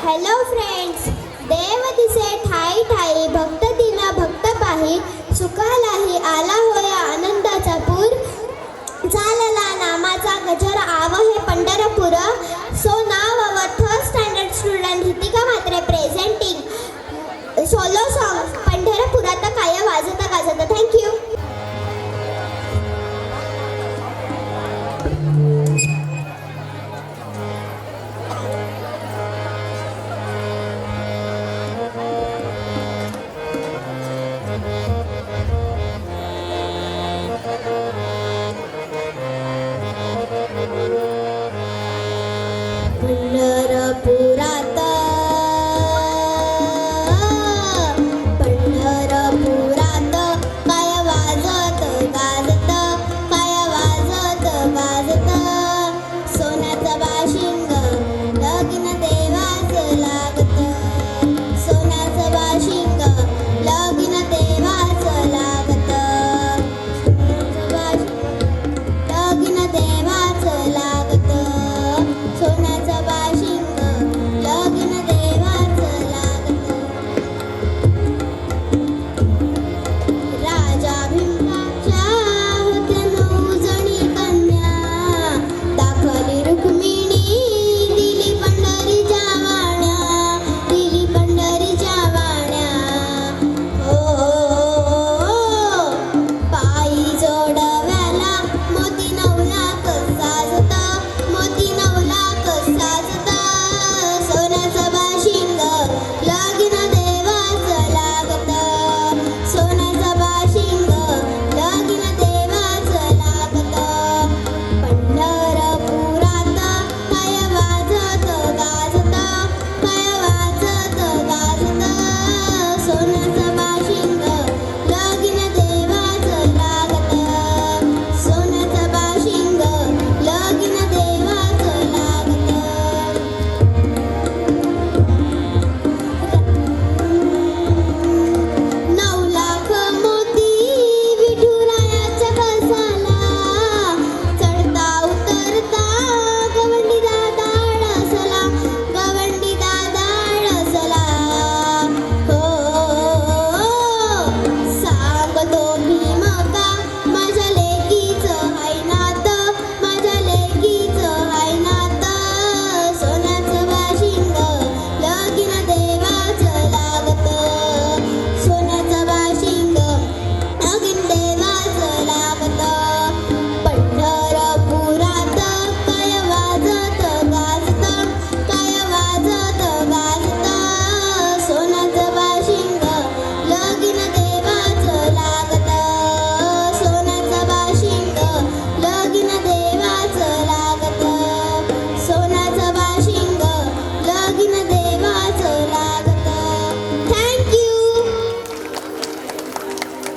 Hello friends, देव दिसे ठाई ठाई, भक्त दिना भक्त पाही, सुखालाही आला होय आनंदाचा पूर, चालला नामाचा गजर आहे Pandharpur. So now our third standard student Hitika Mhatre presenting solo song पंढरपुरात काय वाजत गाजत. थँक्यू. पंढरपुरात पंढरपुरात काय वाजत गाजत, काय वाजत गाजत, सोन्याचं बाशिंग लगीन देवाचं लागत, सोन्याचं बाशिंग लगीन देवाचं लागत, लगीन देवाचं लागत, सोन्याचं बाशिंग लगीन देवाचं लागत. राजा भीमरावच्या होत्या 9 जणी कन्या, दाखवली रुक्मिणी दिली पंढरीच्या वाण्या, दिली पंढरीच्या वाण्या. पायी जोडव्याला मोती 9 लाख साजत, मोती 9 लाख साजत, सोन्याचं बाशिंग लगीन देवाचं लागत, सोन्याचं बाशिंग लगीन देवाचं लागत. पंढरपुरात काय वाजत गाजत, काय वाजत गाजत, सोन्याचं बाशिंग लगीन देवाचं लागत, सोन्याचं बाशिंग लगीन देवाचं लागत. 9 लाख मोती विठुरायाच्या कसाला, चढता उतरता गवंडी दादा अडसला, गवंडी दादा अडसला. सांगतो भीमका माझ्या लेकीचं हाय नात, माझ्या लेकीचं हाय नात, सोन्याचं बाशिंग लगीन देवाचं लागत, सोन्याचं बाशिंग लगीन देवाचं लागत. पंढरपुरात काय वाजत गाजत, काय वाजत गाजत, सोन्याचं बाशिंग लगीन देवाचं लागत, सोन्याचं बाशिंग लगीन देवाचं लागत, सोन्याचं बाशिंग लगीन